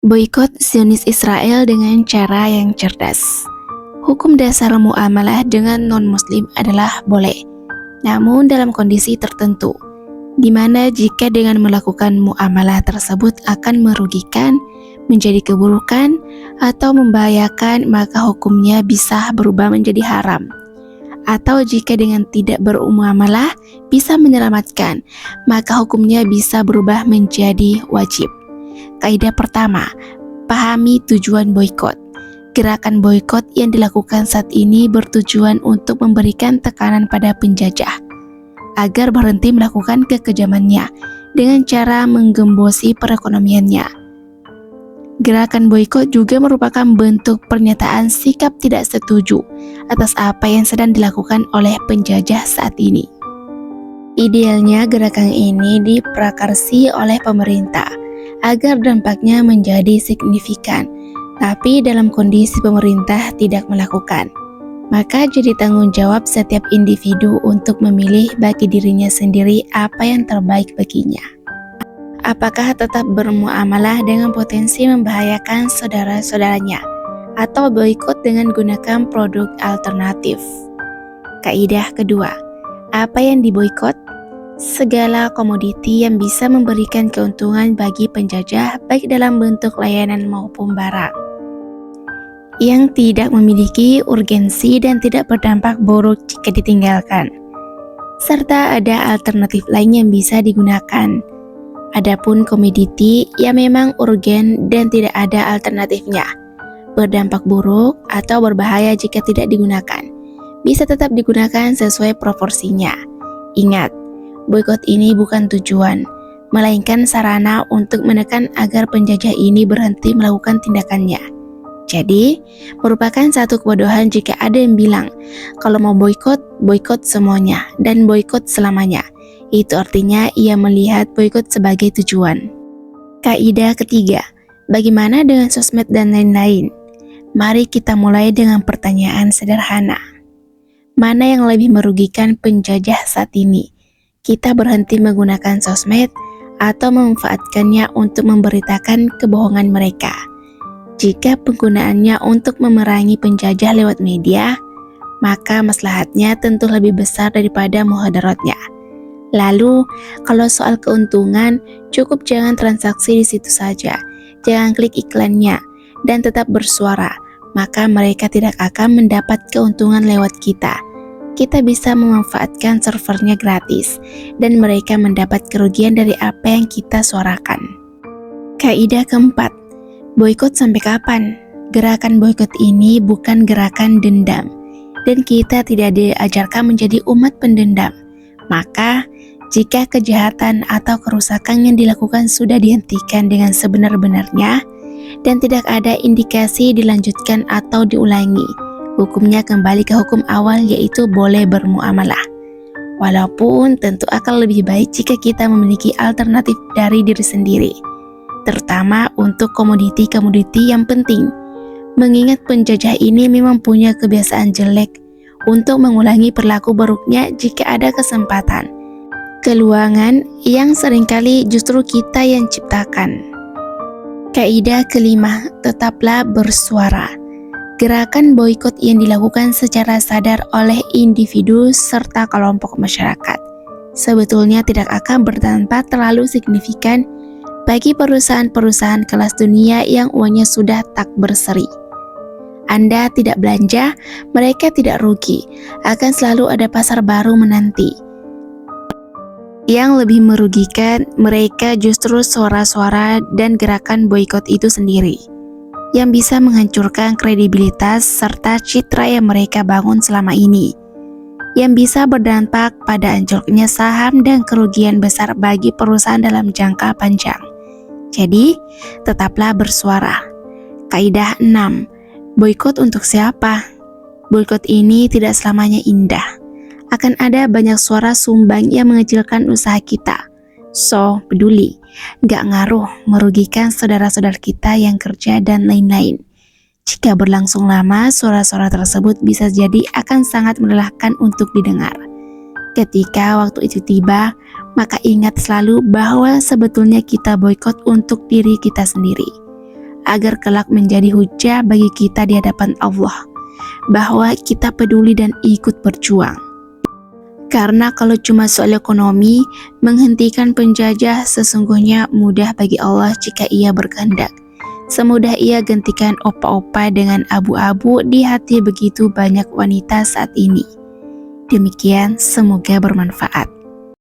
Boikot Zionis Israel dengan cara yang cerdas. Hukum dasar muamalah dengan non-muslim adalah boleh, namun dalam kondisi tertentu, di mana jika dengan melakukan muamalah tersebut akan merugikan, menjadi keburukan, atau membahayakan, maka hukumnya bisa berubah menjadi haram. Atau jika dengan tidak bermuamalah bisa menyelamatkan, maka hukumnya bisa berubah menjadi wajib. Kaidah pertama, pahami tujuan boikot. Gerakan boikot yang dilakukan saat ini bertujuan untuk memberikan tekanan pada penjajah agar berhenti melakukan kekejamannya dengan cara menggembosi perekonomiannya. Gerakan boikot juga merupakan bentuk pernyataan sikap tidak setuju atas apa yang sedang dilakukan oleh penjajah saat ini. Idealnya gerakan ini diprakarsi oleh pemerintah agar dampaknya menjadi signifikan, tapi dalam kondisi pemerintah tidak melakukan, maka jadi tanggung jawab setiap individu untuk memilih bagi dirinya sendiri apa yang terbaik baginya. Apakah tetap bermuamalah dengan potensi membahayakan saudara-saudaranya, atau boikot dengan gunakan produk alternatif? Kaidah kedua, apa yang diboikot? Segala komoditi yang bisa memberikan keuntungan bagi penjajah baik dalam bentuk layanan maupun barang yang tidak memiliki urgensi dan tidak berdampak buruk jika ditinggalkan, serta ada alternatif lain yang bisa digunakan. Adapun komoditi yang memang urgen dan tidak ada alternatifnya, berdampak buruk atau berbahaya jika tidak digunakan, bisa tetap digunakan sesuai proporsinya. Ingat, boikot ini bukan tujuan, melainkan sarana untuk menekan agar penjajah ini berhenti melakukan tindakannya. Jadi, merupakan satu kebodohan jika ada yang bilang, kalau mau boikot, boikot semuanya dan boikot selamanya. Itu artinya ia melihat boikot sebagai tujuan. Kaidah ketiga, bagaimana dengan sosmed dan lain-lain? Mari kita mulai dengan pertanyaan sederhana. Mana yang lebih merugikan penjajah saat ini? Kita berhenti menggunakan sosmed atau memanfaatkannya untuk memberitakan kebohongan mereka. Jika penggunaannya untuk memerangi penjajah lewat media, maka maslahatnya tentu lebih besar daripada mudaratnya. Lalu, kalau soal keuntungan, cukup jangan transaksi di situ saja, jangan klik iklannya, dan tetap bersuara, maka mereka tidak akan mendapat keuntungan lewat kita. Kita bisa memanfaatkan servernya gratis, dan mereka mendapat kerugian dari apa yang kita suarakan. Kaidah keempat, boikot sampai kapan? Gerakan boikot ini bukan gerakan dendam, dan kita tidak diajarkan menjadi umat pendendam. Maka, jika kejahatan atau kerusakan yang dilakukan sudah dihentikan dengan sebenar-benarnya, dan tidak ada indikasi dilanjutkan atau diulangi, hukumnya kembali ke hukum awal, yaitu boleh bermuamalah. Walaupun tentu akan lebih baik jika kita memiliki alternatif dari diri sendiri, terutama untuk komoditi-komoditi yang penting. Mengingat penjajah ini memang punya kebiasaan jelek untuk mengulangi perilaku buruknya jika ada kesempatan. Keluangan yang seringkali justru kita yang ciptakan. Kaidah kelima, tetaplah bersuara. Gerakan boikot yang dilakukan secara sadar oleh individu serta kelompok masyarakat sebetulnya tidak akan berdampak terlalu signifikan bagi perusahaan-perusahaan kelas dunia yang uangnya sudah tak berseri. Anda tidak belanja, mereka tidak rugi, akan selalu ada pasar baru menanti. Yang lebih merugikan, mereka justru suara-suara dan gerakan boikot itu sendiri, yang bisa menghancurkan kredibilitas serta citra yang mereka bangun selama ini, yang bisa berdampak pada anjloknya saham dan kerugian besar bagi perusahaan dalam jangka panjang. Jadi, tetaplah bersuara. Kaidah 6. Boikot untuk siapa? Boikot ini tidak selamanya indah. Akan ada banyak suara sumbang yang mengecilkan usaha kita. So, peduli, gak ngaruh, merugikan saudara-saudara kita yang kerja dan lain-lain. Jika berlangsung lama, suara-suara tersebut bisa jadi akan sangat melelahkan untuk didengar. Ketika waktu itu tiba, maka ingat selalu bahwa sebetulnya kita boikot untuk diri kita sendiri. agar kelak menjadi hujah bagi kita di hadapan Allah, bahwa kita peduli dan ikut berjuang. Karena kalau cuma soal ekonomi, menghentikan penjajah sesungguhnya mudah bagi Allah jika Ia berkehendak. Semudah Ia gantikan opa-opa dengan abu-abu di hati begitu banyak wanita saat ini. Demikian, semoga bermanfaat.